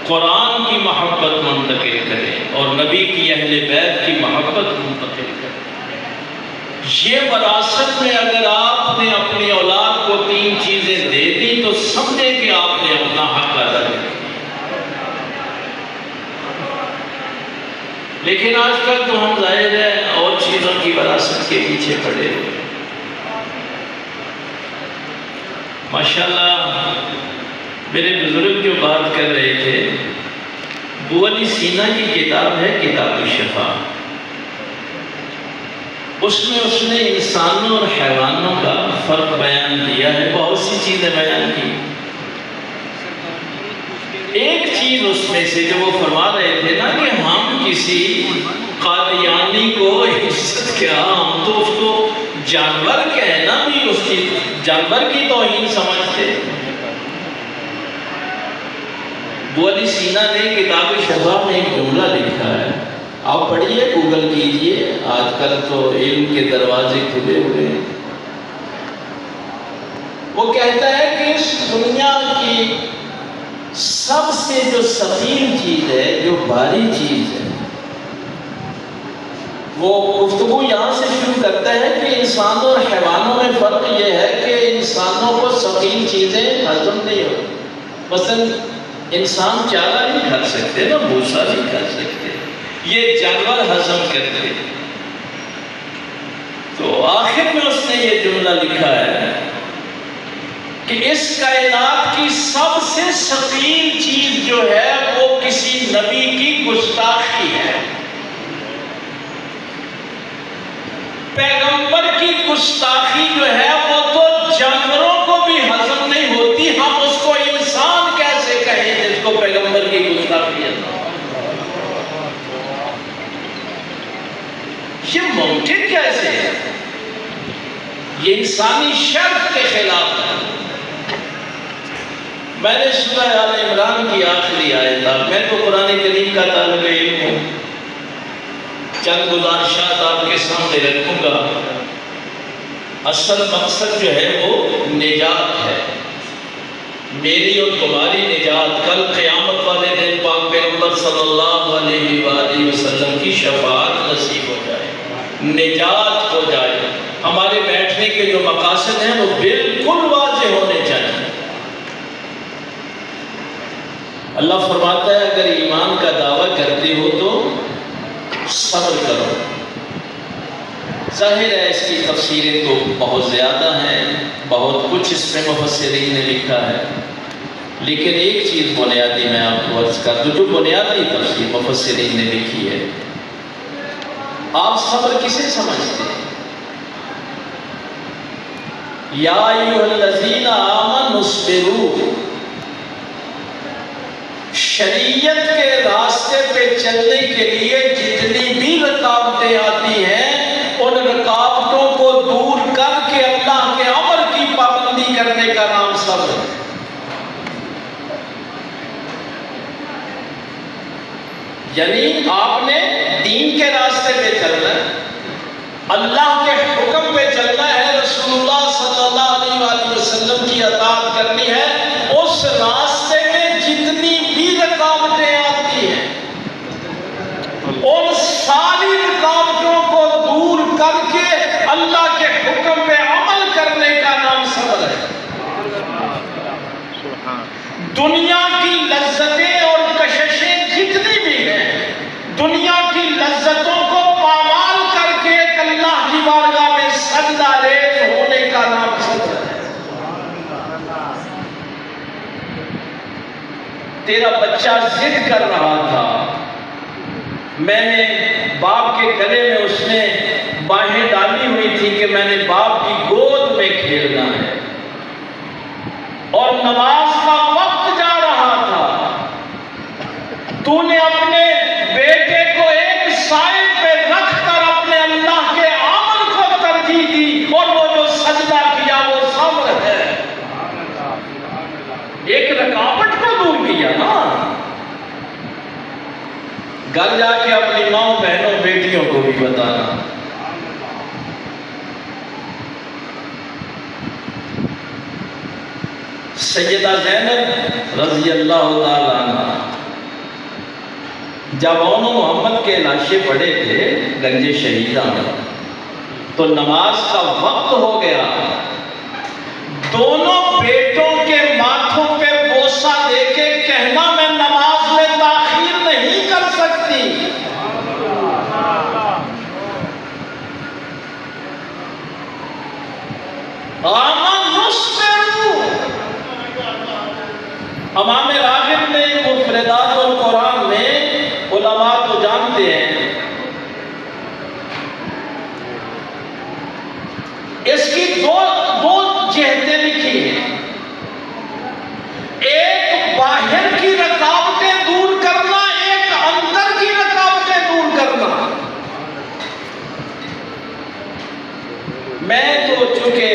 قرآن کی محبت منتقل کریں اور نبی کی اہل بیت کی محبت منتقل کریں۔ یہ وراثت میں اگر آپ نے اپنی اولاد کو 3 چیزیں دے دی تو سمجھے کہ آپ نے اپنا حق ادا کیا۔ لیکن آج کل تو ہم ظاہر ہے اور چیزوں کی وراثت کے پیچھے پڑے ہوئے۔ ماشاءاللہ میرے بزرگ جو بات کر رہے تھے، ابو علی سینا کی کتاب ہے کتاب الشفا، اس نے انسانوں اور حیوانوں کا فرق بیان کیا ہے، بہت سی چیزیں بیان کی۔ ایک چیز اس میں سے جو وہ فرما رہے تھے نا کہ ہم کسی قادیانی کو عزت کیا، ہم تو اس کو جانور کہنا بھی اس کی جانور کی توہین سمجھتے۔ ابو علی سینا نے کتاب شفا میں ایک جملہ لکھا ہے، آپ پڑھیے، گوگل کیجئے، آج کل تو علم کے دروازے کھلے ہوئے ہیں۔ وہ کہتا ہے کہ اس دنیا کی سب سے جو ثقیل چیز ہے، جو بھاری چیز ہے، وہ گفتگو یہاں سے شروع کرتا ہے کہ انسانوں اور حیوانوں میں فرق یہ ہے کہ انسانوں کو ثقیل چیزیں ہضم نہیں ہوتی۔ مثلا انسان چارہ نہیں کھا سکتے نا، بھوسا نہیں کھا سکتے، یہ جانور ہضم کرتے۔ تو آخر میں اس نے یہ جملہ لکھا ہے کہ اس کائنات کی سب سے ثقیل چیز جو ہے وہ کسی نبی کی گستاخی ہے۔ پیغمبر کی گستاخی جو ہے وہ تو جانوروں کو بھی ہضم نہیں ہوتی، ہم اس کو انسان کیسے کہیں جس کو پیغمبر کی گستاخی ہے؟ یہ ممکن کیسے ہے؟ یہ انسانی شرف کے خلاف ہے۔ میں نے سورہ آل عمران کی آخری آیت، میں تو قرآن کریم کا طالب علم ہوں، چند گزارشات آپ کے سامنے رکھوں گا۔ اصل مقصد جو ہے وہ نجات ہے، میری اور تمہاری نجات۔ کل قیامت والے دن پاک پیغمبر صلی اللہ علیہ وآلہ وسلم کی شفاعت نصیب ہو جائے، نجات ہو جائے، ہمارے بیٹھنے کے جو مقاصد ہیں وہ بالکل واضح ہونے چاہیے۔ اللہ فرماتا ہے اگر ایمان کا دعویٰ کرتے ہو تو صبر کرو۔ ظاہر ہے اس کی تفسیریں تو بہت زیادہ ہیں، بہت کچھ اس میں مفسرین نے لکھا ہے، لیکن ایک چیز بنیادی میں آپ کو عرض کر دوں، جو بنیادی تفسیر مفسرین نے لکھی ہے، آپ صبر کسے سمجھتے ہیں؟ یا ایھا الذین آمنوا اصبروا، شریعت کے راستے پہ چلنے کے لیے جتنی بھی رکاوٹیں آتی ہیں، ان رکاوٹوں کو دور کر کے اللہ کے امر کی پابندی کرنے کا نام صبر ہے۔ یعنی آپ نے دین کے راستے پہ چلنا ہے، اللہ کے حکم پہ چلنا ہے، رسول اللہ صلی اللہ علیہ وآلہ وسلم کی اطاعت کرنی ہے، اس راستے میں جتنی بھی رکاوٹیں آتی ہیں ان ساری رکاوٹوں کو دور کر کے اللہ کے حکم پہ عمل کرنے کا نام صبر ہے۔ دنیا کی لذتیں اور کششیں جتنی بھی ہیں، دنیا کی لذتوں کو پامال کر کے ایک اللہ کی بارگاہ میں سجدہ ریز ہونے کا نام صبر ہے۔ تیرا بچہ ضد کر رہا تھا، میں نے باپ کے گلے میں اس نے باہیں ڈالی ہوئی تھی کہ میں نے باپ کی گود میں کھیلنا ہے، اور نماز کا وقت جا رہا تھا، تو نے اپنے بیٹے کو ایک سائڈ پہ رکھ کر اپنے اللہ کے امر کو ترجیح دی، اور وہ جو سجدہ کیا وہ صبر ہے۔ ایک رکاوٹ کو دور کیا نا۔ گھر جا کے اپنی ماں بہنوں بیٹیوں کو بھی بتانا۔ سیدہ زینب رضی اللہ تعالیٰ عنہ جب اون و محمد کے لاشیں پڑے تھے گنج شہیدہ میں تو نماز کا وقت ہو گیا، دونوں بیٹوں کے ماتھوں پہ بوسہ دے کے کہنا میں نماز میں تاخیر نہیں کر سکتی۔ امام راغب نے مفردات القرآن میں علماء تو جانتے ہیں، اس کی دو جہتیں لکھی ہیں، ایک باہر کی رکاوٹیں دور کرنا، ایک اندر کی رکاوٹیں دور کرنا۔ میں تو چونکہ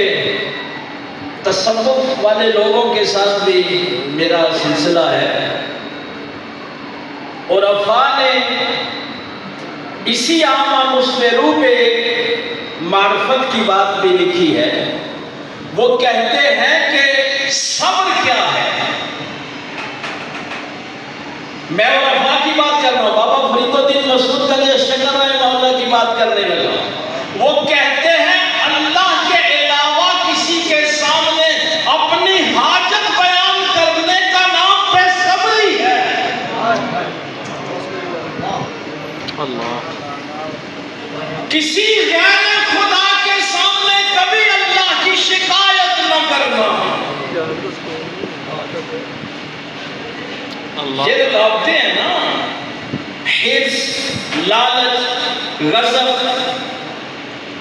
تصوف والے لوگوں کے ساتھ بھی میرا سلسلہ ہے، اور افا نے اسی عامہ مصورو پہ معرفت کی بات بھی لکھی ہے۔ وہ کہتے ہیں کہ صبر کیا ہے؟ میں اور افا کی بات کر رہا ہوں، بابا فرید الدین مسعود گنج اشکر رحمہ اللہ کی بات کرنے لگا۔ وہ کہتے ہیں اللہ کے علاوہ کسی کے سامنے اپنی حاجت بیان کرنے کا نام بے صبری ہے۔ کسی غیر خدا کے سامنے کبھی اللہ کی شکایت نہ کرنا۔ یہ رکاوٹیں ہیں نا، حرص، لالچ، غضب،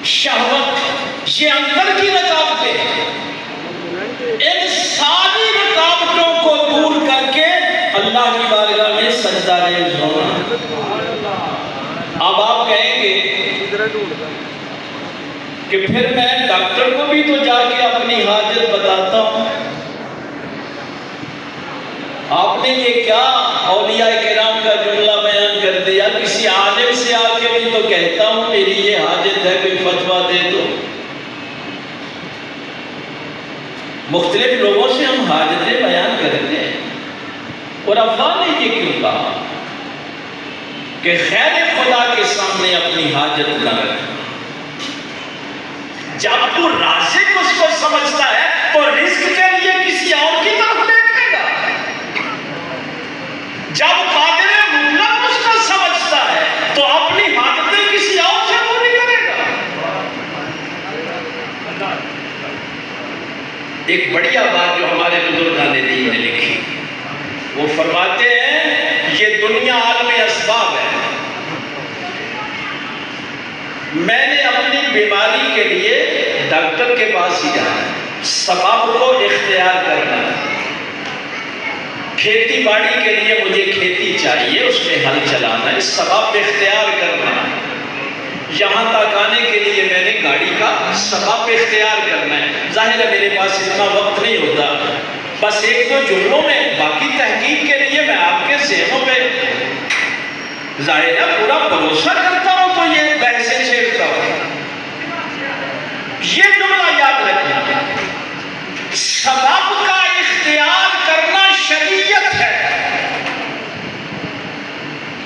شہوت، یہ اندر کی رکاوٹیں، ان ساری رکاوٹوں کو دور کر کے اللہ کی بارگاہ میں سجدہ ریز ہونا۔ اب آپ کہیں گے کہ پھر میں ڈاکٹر کو بھی تو جا کے اپنی حاجت بتاتا ہوں۔ آپ نے یہ کیا اولیاء کرام کا جملہ بیان کر دیا، کسی عالم سے آ کے بھی تو کہتا ہوں میری یہ حاجت ہے، کوئی فتویٰ دے دو۔ مختلف لوگوں سے ہم حاجتیں بیان کرتے ہیں، اور افا نے یہ کیوں کہا کہ خیر خدا کے سامنے اپنی حاجت نہ رکھنا؟ جب تو رازق اس کو سمجھتا ہے تو رزق کے لیے کسی اور کی طرف دیکھے گا۔ جب قادر مطلق اس کو سمجھتا ہے تو اپنی حاجتیں کسی اور سے پوری کرے گا۔ ایک بڑھیا بات جو ہمارے بزرگان دین نے لکھی، وہ فرماتے ہیں یہ دنیا عالم اسباب ہے، میں نے اپنی بیماری کے لیے ڈاکٹر کے پاس ہی جانا ہے، سبب کو اختیار کرنا ہے۔ کھیتی باڑی کے لیے مجھے کھیتی چاہیے، اس میں ہل چلانا ہے، سبب اختیار کرنا ہے۔ یہاں تک آنے کے لیے میں نے گاڑی کا سبب اختیار کرنا ہے۔ ظاہر ہے میرے پاس اتنا وقت نہیں ہوتا، بس ایک دو جملوں میں باقی تحقیق کے لیے میں آپ کے ذہنوں پہ ظاہر ہے پورا بھروسہ کرتا ہوں تو یہ بحثیں چھیڑتا ہوں۔ یہ جملہ یاد رکھنا، سبب کا اختیار کرنا شریعت ہے۔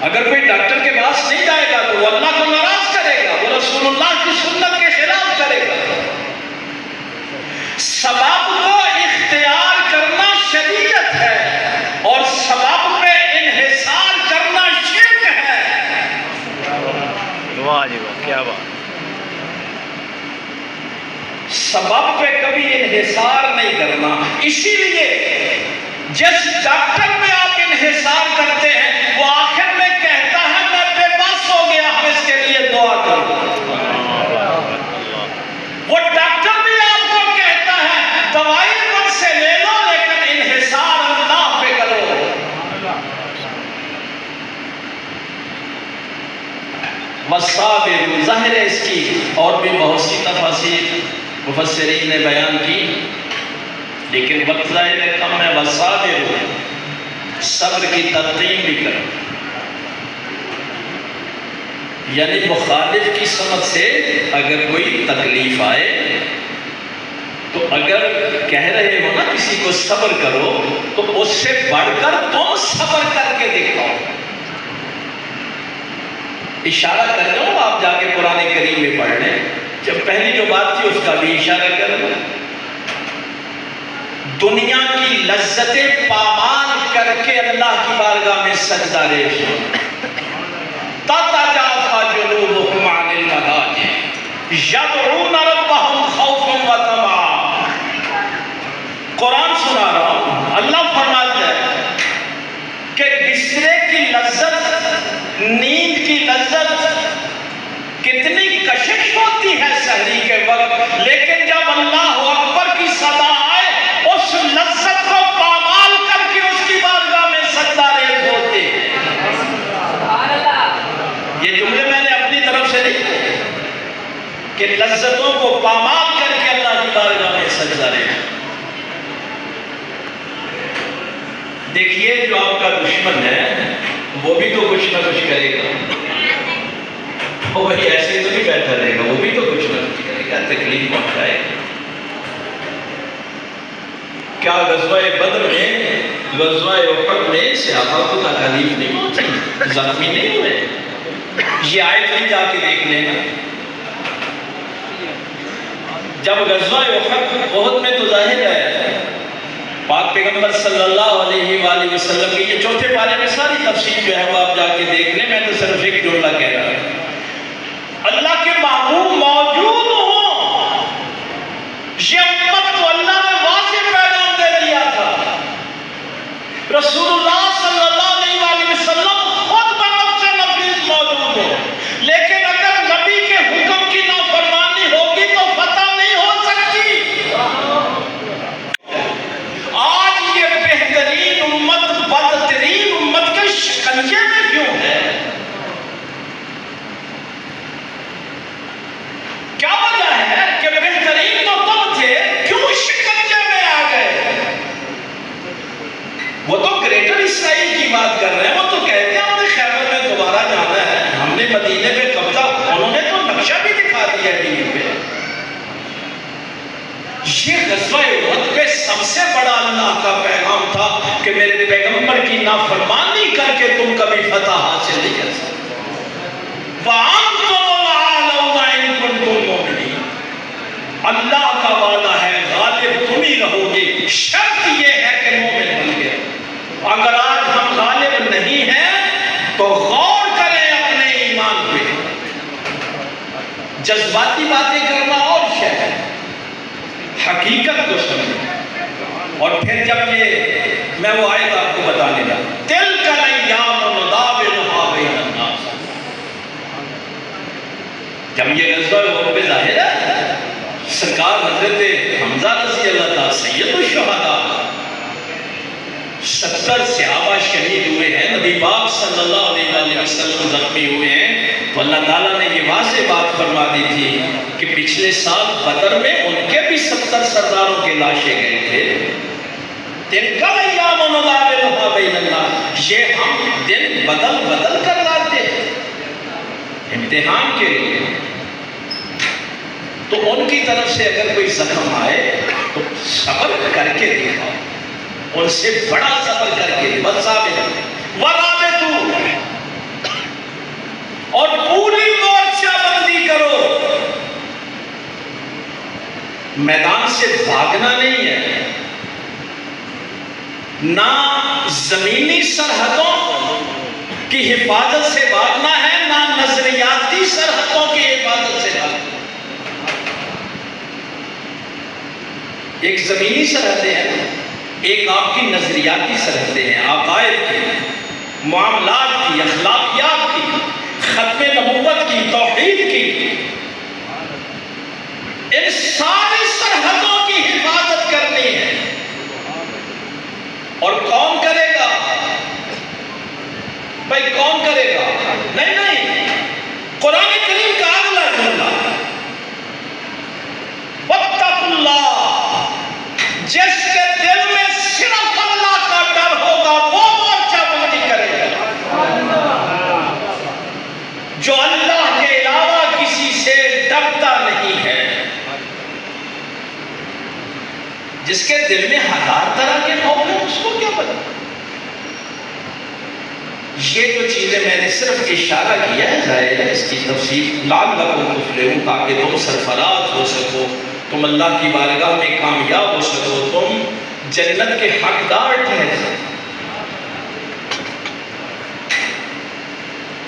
اگر کوئی ڈاکٹر کے پاس نہیں جائے گا تو وہ اللہ کو ناراض کرے گا، وہ رسول اللہ کی سنت کے خلاف کرے گا۔ سبب کو اختیار کرنا شریعت ہے، اور سبب پہ انحصار کرنا شرک ہے۔ واہ جی واہ، کیا بات! سبب پہ کبھی انحصار نہیں کرنا۔ اسی لیے جس ڈاکٹر پہ آپ انحصار کرتے ہیں وہ آخر میں کہتا ہے میں بے بس ہو گیا، ہم اس کے لیے دعا کرو۔ وہ ڈاکٹر بھی آپ کو کہتا ہے دوائی مجھ سے لے لو لیکن انحصار اللہ پہ کرو۔ والصابر، ظاہر ہے اس کی اور بھی بہت سی تفاسیر مفسرین نے بیان کی، لیکن وقت ظاہر ہے کم ہے۔ والصابر، صبر کی تلقین بھی کرو، یعنی مخالف کی سمجھ سے اگر کوئی تکلیف آئے تو اگر کہہ رہے ہو نا کسی کو صبر کرو تو اس سے بڑھ کر تم صبر کر کے دکھاؤ۔ اشارہ کر دوں، آپ جا کے قرآن کریم میں پڑھ لیں، جب پہلی جو بات تھی اس کا بھی اشارہ کر دوں۔ دنیا کی لذتیں پامال کر کے اللہ کی بارگاہ میں سجدہ ریز ہو۔ تتجافی جنوبہم عن المضاجع یدعون ربہم خوفا وطمعا۔ قرآن سنا رہا ہوں، اللہ فرماتا ہے کہ بسترے کی لذت، نیند کی لذت کتنی کشش ہوتی ہے سحری کے وقت، لیکن جب اللہ اکبر کی صدا آئے اس لذت کو پامال کر کے اس کی بارگاہ میں سجدہ ریز ہوتے ہیں۔ یہ جملے میں نے اپنی طرف سے نہیں کہے کہ لذتوں کو پامال کر کے اللہ کی بارگاہ میں سجدہ ریز۔ دیکھیے جو آپ کا دشمن ہے وہ بھی تو کچھ نہ کچھ کرے گا، وہ وہی ایسے تو نہیں بیٹھا رہے گا، وہ بھی تو کچھ نہ کچھ کرے گا، تکلیف پہنچائے گا۔ کیا غزوہ بدر میں، غزوہ احد میں صحابہ کو تکلیف نہیں ہوتی، زخمی نہیں ہوئے؟ یہ آیت بھی جا کے دیکھ لینا۔ جب غزوہ احد میں تو ظاہر ہے پاک پیغمبر صلی اللہ علیہ وآلہ وسلم کی یہ چوتھے پارے میں ساری تفصیل جو ہے وہ آپ جا کے دیکھ لیں، میں تو صرف ایک جملہ کہہ رہا ہوں۔ اللہ کے محبوب موجود ہوں، یہ امت کو اللہ نے واضح پیغام دے دیا تھا۔ رسول اللہ صلی اللہ علیہ وآلہ وسلم خود بنفس نفیس موجود ہو، لیکن اگر نبی کے حکم کی نافرمانی ہوگی تو فتح نہیں ہو سکتی۔ آج یہ بہترین امت بدترین امت کے شکنجے میں کیوں ہے؟ کیا وجہ ہے کہ بہترین تو تم تھے، کیوں شکنجے میں آ گئے؟ وہ تو گریٹر اسرائیل کی بات کر رہے ہیں، وہ تو کہتے ہیں ہمیں خیبر میں دوبارہ جانا ہے، ہم نے مدینے پہ قبضہ، انہوں نے تو نقشہ بھی دکھا دیا ٹی وی پہ۔ یہ غزوہ احد پہ سب سے بڑا اللہ کا پیغام تھا کہ میرے پیغمبر کی نافرمانی کر کے تم کبھی فتح حاصل نہیں کر سکتے۔ وَأَنْتُمُ الْأَعْلَوْنَ إِن كُنتُم مُؤْمِنِينَ۔ اللہ کا وعدہ ہے غالب تم ہی رہو گے، شرط یہ ہے کہ مومن بن گئے۔ اگر آج ہم غالب نہیں ہیں تو غور کریں اپنے ایمان پہ۔ جذباتی باتیں کرنا اور شے ہے، حقیقت کو سمجھیں۔ اور پھر جب یہ میں وہ آیت آپ کو بتانے لگا، تِلْكَ الْأَيَّامُ نُدَاوِلُهَا بَيْنَ النَّاسِ، جب یہ غزوہ احد پہ ظاہر ہے سرکار حضرت حمزہ رضی اللہ تعالیٰ سید الشہداء 70 صحابہ شہید ہوئے ہیں، نبی پاک صلی اللہ علیہ وسلم زخمی ہوئے ہیں، تو اللہ تعالیٰ نے یہ واضح بات فرما دی تھی کہ پچھلے سال بدر میں ان کے بھی 70 سرداروں کے لاشیں گئے تھے۔ تِلْكَ الْأَيَّامُ نُدَاوِلُهَا بَيْنَ النَّاسِ، یہ ہم دن بدل بدل کر لاتے امتحان کے لیے۔ تو ان کی طرف سے اگر کوئی زخم آئے تو صبر کر کے دکھاؤ، ان سے بڑا صبر کر کے بس ثابت وَرَابِطُوا، اور پوری مورچہ بندی کرو۔ میدان سے بھاگنا نہیں ہے، نہ زمینی سرحدوں کی حفاظت سے بھاگنا ہے، نہ نظریاتی سرحدوں کی حفاظت سے بھاگنا۔ ایک زمینی سرحدیں ہیں، ایک آپ کی نظریاتی سرحدیں ہیں، عقائد کی، معاملات کی، اخلاقیات کی، ختم نبوت کی، توحید کی۔ ان ساری سرحدوں کی حفاظت کرنی ہے۔ اور کون کرے گا؟ بھائی کون کرے گا؟ نہیں، قرآن کریم کا اگلا جملہ وَاتَّقُوا اللَّهَ، جس کے دل میں صرف اللہ کا ڈر ہوگا وہ مورچہ بندی کرے گا، جو اللہ کے علاوہ کسی سے ڈرتا نہیں ہے۔ جس کے دل میں ہزار طرح کے خوف ہیں اس کو کیا پتا؟ یہ جو چیز چیزیں میں نے صرف اشارہ کیا ہے، ظاہر ہے اس کی تفصیل لعلکم تفلحون، تاکہ تم سرفراز ہو سکو، تم اللہ کی بارگاہ میں کامیاب ہو سکو، تم جنت کے حقدار ٹھہر سکو۔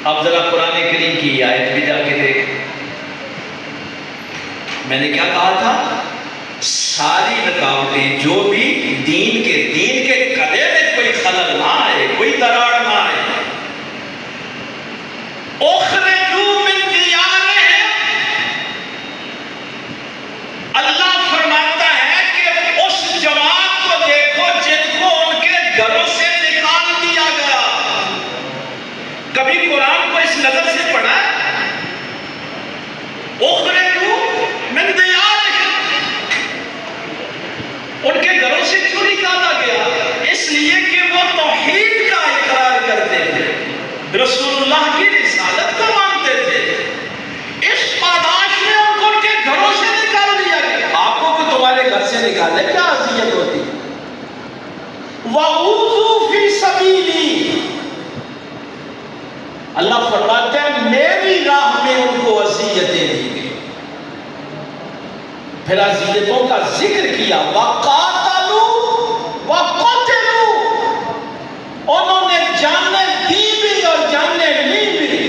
اب ذرا قرآن کریم کی آیت بھی جا کے دیکھ، میں نے کیا کہا تھا؟ ساری رکاوٹیں جو بھی دین کے قلعے میں کوئی خلل نہ آئے، کوئی دراڑ نہ آئے۔ اخرجوا من دیارہم، اللہ فرماتا ہے کہ اس جماعت کو دیکھو جن کو ان کے گھروں سے نکال دیا گیا۔ کبھی قرآن کو اس نظر سے پڑھا ہے؟ اخرجوا من دیارہم، ان کے گھروں سے کیوں نکالا گیا؟ اس لیے کہ وہ توحید کا اقرار کرتے تھے، رسول اللہ کی رسالت کو مانتے تھے، اس پاداش میں ان کو ان کے گھروں سے نکال دیا گیا۔ آپ کو کہ تمہارے گھر سے نکالے کیا اذیت ہوتی؟ وَأُوذُوا فِي سَبِيلِي، اللہ فرماتے ہیں میری راہ میں ان کو اذیتیں دی گئی۔ پھر اذیتوں کا ذکر کیا، وَقَاتَلُوا وَقُتِلُوا، انہوں نے جانیں دی بھی اور جانیں لی بھی۔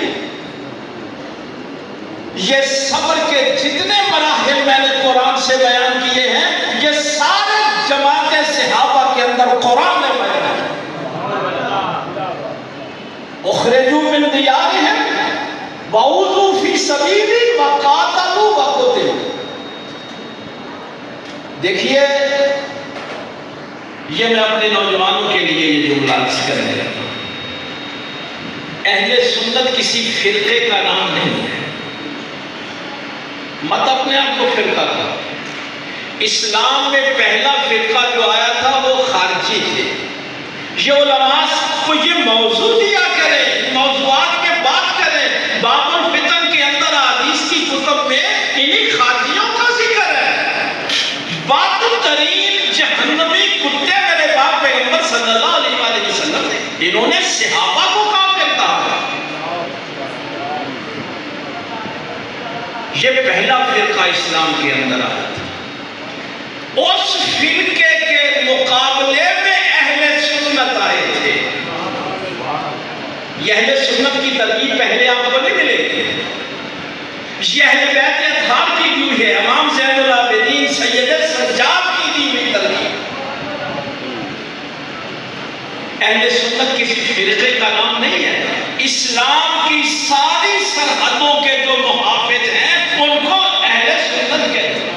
یہ صبر کے جتنے مراحل میں نے قرآن سے بیان کیے ہیں، یہ سارے جماعت صحابہ کے اندر قرآن نے بیان کیا۔ اخرجوا من دیارہم وَأُوذُوا فِي سَبِيلِي وَقَاتَلُوا وَقُتِلُوا۔ دیکھیے، یہ میں اپنے نوجوانوں کے لیے یہ جملہ عرض کرنے لگا ہوں۔ اہل سنت کسی فرقے کا نام نہیں ہے، مت اپنے آپ کو فرقہ کہو۔ اسلام میں پہلا فرقہ جو آیا تھا وہ خارجی تھے۔ یہ علماء کو یہ موضوع دیا کریں، موضوعات میں بات کریں، باب الفتن کے اندر حدیث کی کتب میں انہی خارجیوں کا ذکر ہے۔ باطل ترین جہنمی کتے میرے باپ پیغمبر صلی اللہ علیہ وآلہ وسلم نے، انہوں نے صحابہ کو کافر کہا۔ یہ پہلا فرقہ اسلام کے اندر آیا تھا۔ اس فرقے کے مقابلے میں اہل سنت آئے تھے۔ یہ اہل سنت کی ترکیب پہلے آپ کو نہیں ملے گی، یہ اہل بیت اطہار کی دی ہے، امام زین العابدین سید سجاد کی دی ہوئی ترکیب۔ اہل سنت کسی فرقے کا نام نہیں ہے، اسلام کی ساری سرحدوں کے جو محافظ ہیں ان کو اہل سنت کہتے ہیں۔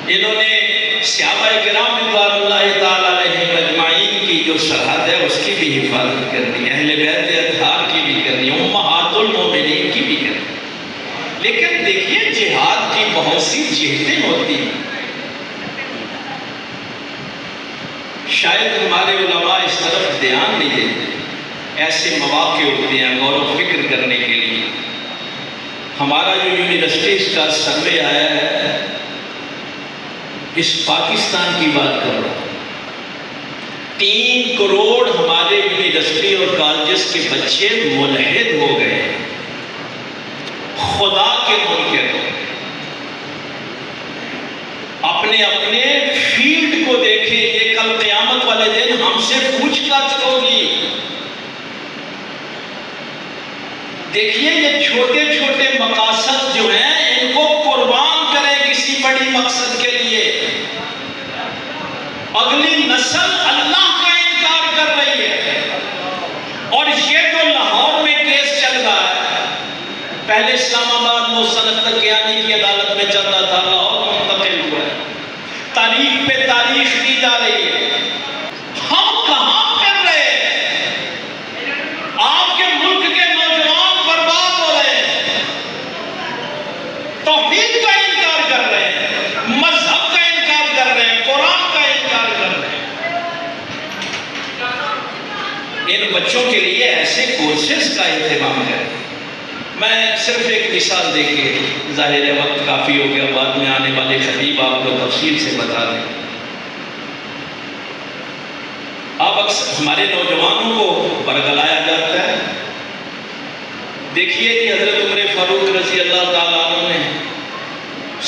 انہوں نے صحابہ کرام رضوان اللہ تعالی علیہم اجمعین کی جو سرحد ہے اس کی بھی حفاظت کرنی، اہل بیت اطہار کی بھی کرنی، امہات المومنین کی بھی کرنی۔ لیکن دیکھیے جہاد کی بہت سی جہتیں ہوتی ہیں، شاید ہمارے علماء اس طرف دھیان نہیں دیتے۔ ایسے مواقع ہوتے ہیں غور و فکر کرنے کے لیے۔ ہمارا جو یونیورسٹیز کا سروے آیا ہے، اس پاکستان کی بات کر رہا ہوں، 3 کروڑ ہمارے یونیورسٹی اور کالجز کے بچے ملحد ہو گئے، خدا کے منکر، اپنے اپنے فیلڈ کو دیکھیں۔ یہ کل قیامت والے دن ہم سے پوچھ گچھ ہوگی۔ دیکھیے یہ چھوٹے چھوٹے مقاصد جو ہیں ان کو قربان کریں کسی بڑی مقصد کے لیے۔ اگلی نسل اللہ کا انکار کر رہی ہے، اور یہ جو لاہور میں کیس چل رہا ہے، پہلے اسلام آباد مستند تقیانی کی عدالت میں چل رہا تھا، لاہور منتقل ہوا ہے، تاریخ پہ تاریخ دی جا رہی ہے۔ ہم کہاں پھر رہے ہیں؟ آپ کے ملک کے نوجوان برباد ہو رہے ہیں، توحید کا انکار کر رہے ہیں، مذہب کا انکار کر رہے ہیں، قرآن کا انکار کر رہے ہیں۔ ان بچوں کے لیے ایسے کورسز کا اہتمام ہے۔ میں صرف ایک مثال دے کے، ظاہر ہے وقت کافی ہو گیا، بعد میں آنے والے خطیب آپ کو تفصیل سے بتا دیں۔ جواب اکثر ہمارے نوجوانوں کو برگلایا جاتا ہے۔ دیکھیے کہ حضرت عمر فاروق رضی اللہ تعالیٰ عنہ نے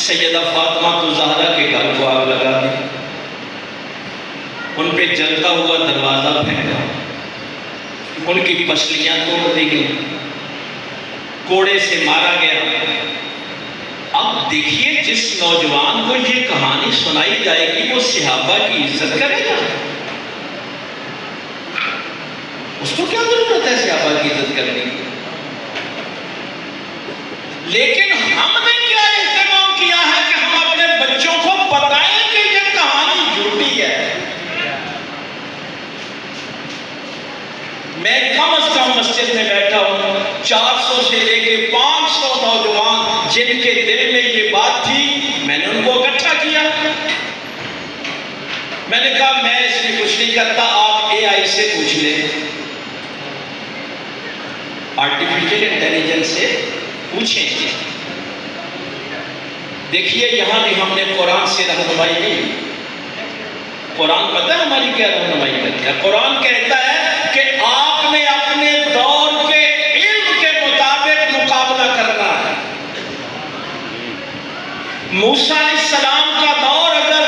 سیدہ فاطمہ الزہرا کے گھر کو آگ لگا دی، ان پہ جلتا ہوا دروازہ پھینکا، ان کی پسلیاں توڑ دی گئی، کوڑے سے مارا گیا۔ اب دیکھیے جس نوجوان کو یہ کہانی سنائی جائے گی وہ صحابہ کی عزت کرے گا؟ اس کو کیا ضرورت ہے صحابہ کی عزت کرنے کی؟ لیکن ہم نے کیا اہتمام کیا ہے کہ ہم اپنے بچوں کو بتائیں کہ یہ کہانی جھوٹی ہے۔ میں کم از کم مسجد میں بیٹھا ہوں 400 سے لے کے 500 نوجوان جن کے دل میں یہ بات تھی، میں نے ان کو اکٹھا کیا۔ میں نے کہا میں اس میں کچھ نہیں کرتا، آپ اے آئی سے پوچھ لیں، آرٹیفیشل انٹیلیجنس سے پوچھیں۔ دیکھیے یہاں بھی ہم نے قرآن سے رہنمائی نہیں۔ قرآن پتہ ہے ہماری کیا رہنمائی کرتا ہے؟ قرآن کہتا ہے کہ آپ نے اپنے دور کے علم کے مطابق مقابلہ کرنا ہے۔ موسیٰ علیہ السلام کا دور اگر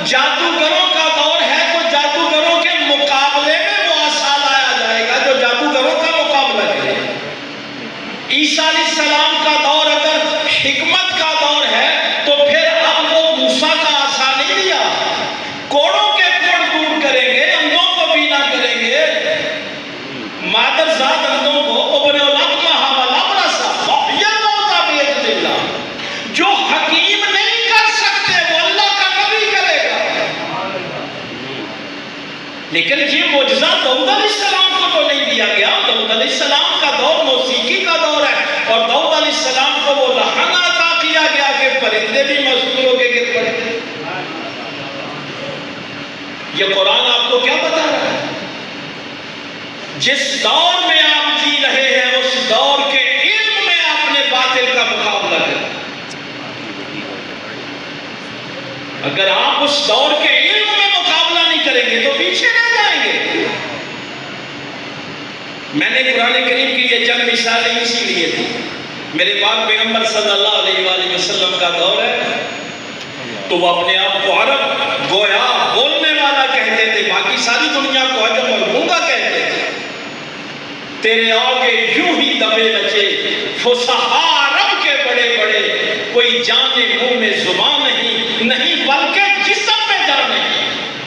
جادوگروں کا دور ہے تو جادوگروں کے مقابلے میں وہ عصا لایا جائے گا جو جادوگروں کا مقابلہ کرے۔ عیسیٰ علیہ السلام کا دور اگر حکمت کا دور ہے تو پھر اب وہ موسیٰ کا عصا نہیں لیا، کوڑوں کے کوڑ دور کریں گے، اندھوں کو بینا کریں گے، مادر ذات اندھوں کو ابن اولاد کا حوالہ برسا محیر موتا بیعت اللہ، جو حکیم نہیں کر سکتے وہ اللہ کا نبی کرے گا۔ لیکن یہ معجزہ داؤد علیہ السلام کو تو نہیں دیا گیا۔ داؤد علیہ السلام کا دور موسیقی کا دور ہے، اور داؤد علیہ السلام کو وہ لہن عطا کیا گیا کہ پرندے بھی مزدوروں کے گرد پڑتے۔ یہ قرآن آپ کو کیا بتا رہا ہے؟ جس دور میں آپ جی رہے ہیں اس دور کے علم میں اپنے باطل کا مقابلہ کریں۔ اگر آپ اس دور کے علم میں مقابلہ نہیں کریں گے تو پیچھے رہ جائیں گے۔ میں نے قرآن کریم کی یہ چند مثالیں اسی لیے تھی۔ میرے پاک پیغمبر صلی اللہ علیہ وآلہ وسلم کا دور ہے تو وہ اپنے آپ کو عرب گویا بولنے والا کہتے تھے، باقی ساری دنیا کو عجم اور گونگا کہتے تھے۔ تیرے آگے یوں ہی دبے نچے فصحا عرب کے بڑے بڑے، کوئی جانے منہ میں زبان نہیں بلکہ جسم میں جان نہیں۔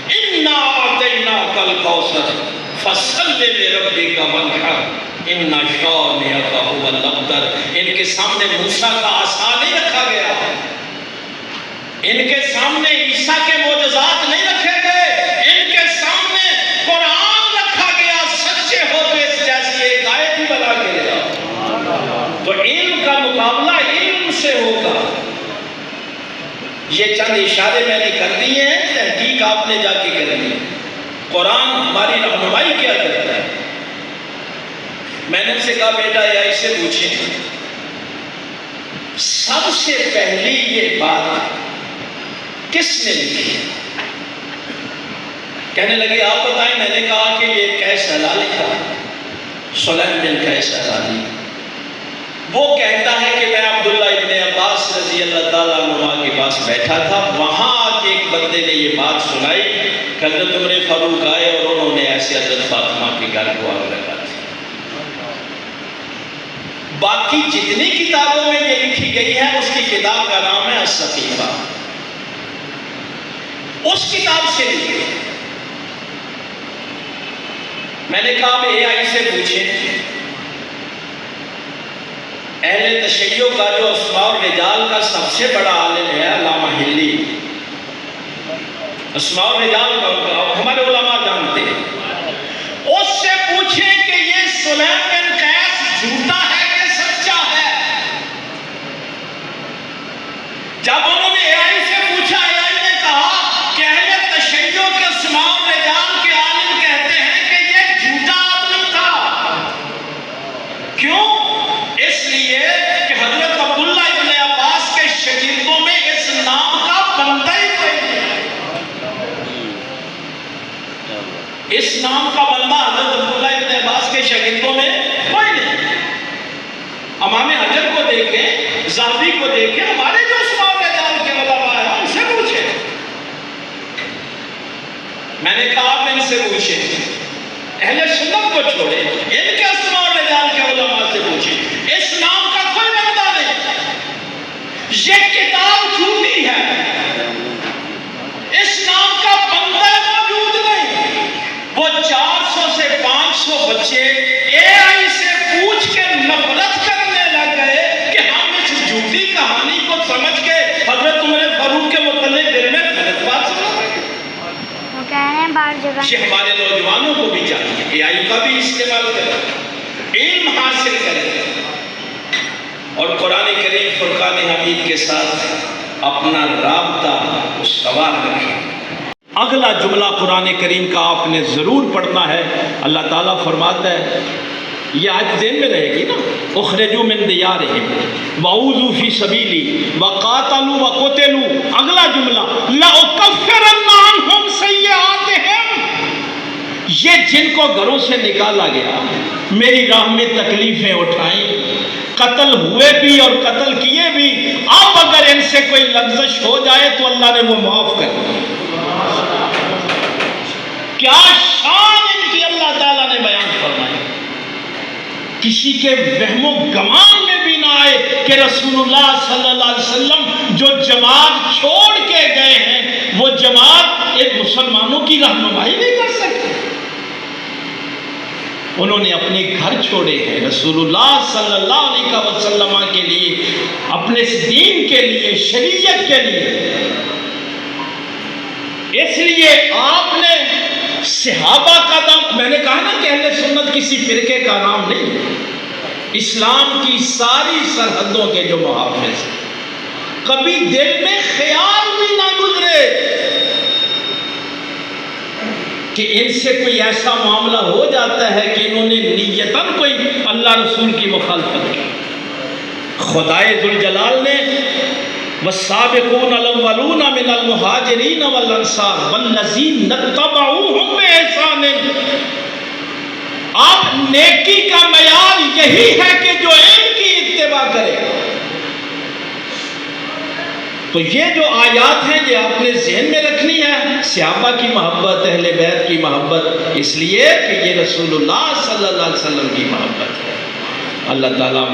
اِنَّا أَعْطَيْنَاكَ الْكَوْثَرَ فَصَلِّ لِرَبِّكَ وَانْحَرْ اِنَّ شَانِئَكَ هُوَ الْأَبْتَرُ۔ ان کے سامنے موسیٰ کا عصا نہیں رکھا گیا، ان کے سامنے عیسیٰ کے معجزات نہیں رکھے گئے، ان کے سامنے قرآن رکھا گیا۔ سچے ہو تو اس جیسی ایک آیت ہی بنا کے لے آؤ۔ تو علم کا مقابلہ علم سے ہوگا۔ یہ چند اشارے میں نے کر دیے ہیں، تحقیق آپ نے جا کے کرنی ہے۔ قرآن ہماری رہنمائی کیا کرتا ہے؟ میں نے ان سے کہا بیٹا یا اسے پوچھیں، سب سے پہلی یہ بات کس نے لکھی؟ کہنے لگے آپ بتائیں۔ میں نے کہا کہ یہ قیس ہلالی تھا، سلیم بن قیس ہلالی۔ وہ کہتا ہے کہ میں عبداللہ ابن عباس رضی اللہ تعالیٰ عنہ کے پاس بیٹھا تھا، وہاں آ کے ایک بندے نے یہ بات سنائی کہ حضرت عمر فاروق آئے اور انہوں نے ایسے حضرت فاطمہ کے گھر کو آگ لگا دی۔ باقی جتنی کتابوں میں یہ لکھی گئی ہے اس کی کتاب کا نام ہے الصحیفہ، اس کتاب سے لکھی۔ میں نے کہا اے آئی سے پوچھیں، اہل تشیع کا جو اسماء الرجال کا سب سے بڑا عالم ہے علامہ ہلی، اسماء الرجال کا ہمارے علماء جانتے ہیں، اس سے پوچھیں کہ یہ سلیم بن قیس جھوٹا ہے کہ سچا ہے۔ جب انہوں نے اے آئی سے پوچھا، اے آئی نے کہا کہ اہل تشیع کے اسماء الرجال کے عالم کہتے ہیں کہ یہ جھوٹا آدمی تھا۔ کیوں؟ اس لیے کہ حضرت عبداللہ ابن عباس کے شاگردوں میں اس نام کا بندہ ہی کوئی نہیں۔ اس نام کا بندہ حضرت عبداللہ ابن عباس کے شاگردوں میں کوئی نہیں. امام حجر کو دیکھیں، ذہبی کو دیکھیں، ہمارے جو اسماء رجال کے علماء ہیں ان سے پوچھیں. میں نے کہا آپ ان سے پوچھیں، اہل سنت کو چھوڑیں، ان کے اسماء رجال کے علماء سے پوچھیں. اس نام کا کوئی بندہ نہیں. یہ کتاب جھوٹی ہے. اس نام کا بندہ موجود نہیں. وہ 400 سے 500 بچے اے آئی سے پوچھ کے نفرت کرنے لگ گئے کہ ہم اس جھوٹی کہانی کو سمجھ کے حضرت عمر فاروق کے متعلق دل میں غلط بات سمجھ رہے ہیں. یہ ہمارے نوجوانوں کو بھی چاہیے اے آئی کا بھی استعمال کریں، علم حاصل کریں اور قرآن کریم فرقان حمید کے ساتھ اپنا رابطہ استوار رکھیں. اگلا جملہ قرآن کریم کا آپ نے ضرور پڑھنا ہے. اللہ تعالیٰ فرماتا ہے، یہ آج ذہن میں رہے گی نا، اخرجوا من دیارہم وعوذوا فی سبیلی وقاتلوا وقتلوا. اگلا جملہ لأکفرن عنہم سیئاتہم. یہ جن کو گھروں سے نکالا گیا، میری راہ میں تکلیفیں اٹھائیں، قتل ہوئے بھی اور قتل کیے بھی، اب اگر ان سے کوئی لغزش ہو جائے تو اللہ نے وہ معاف کر دیا. کیا شان ان کی اللہ تعالیٰ نے بیان فرمائی. کسی کے وہم و گمان میں بھی نہ آئے کہ رسول اللہ صلی اللہ علیہ وسلم جو جماعت چھوڑ کے گئے ہیں وہ جماعت ایک مسلمانوں کی رہنمائی نہیں کر سکتی. انہوں نے اپنے گھر چھوڑے ہیں رسول اللہ صلی اللہ علیہ وسلم کے لیے، اپنے دین کے لیے، شریعت کے لیے. اس لیے آپ نے صحابہ کا نام، میں نے کہا نا کہ اہل سنت کسی فرقے کا نام نہیں، اسلام کی ساری سرحدوں کے جو محافظ ہیں. کبھی دل میں خیال بھی نہ گزرے کہ ان سے کوئی ایسا معاملہ ہو جاتا ہے کہ انہوں نے نیتاً کوئی اللہ رسول کی مخالفت کی. خدائے ذوالجلال نے والسابقون الاولون من المہاجرین والانصار والذین اتبعوہم بإحسان. اب نیکی کا معیار یہی ہے کہ جو ان کی اتباع کرے. تو یہ جو آیات ہیں یہ آپ نے ذہن میں رکھنی ہے. صحابہ کی محبت، اہل بیت کی محبت، اس لیے کہ یہ رسول اللہ صلی اللہ علیہ وسلم کی محبت ہے. اللہ تعالیٰ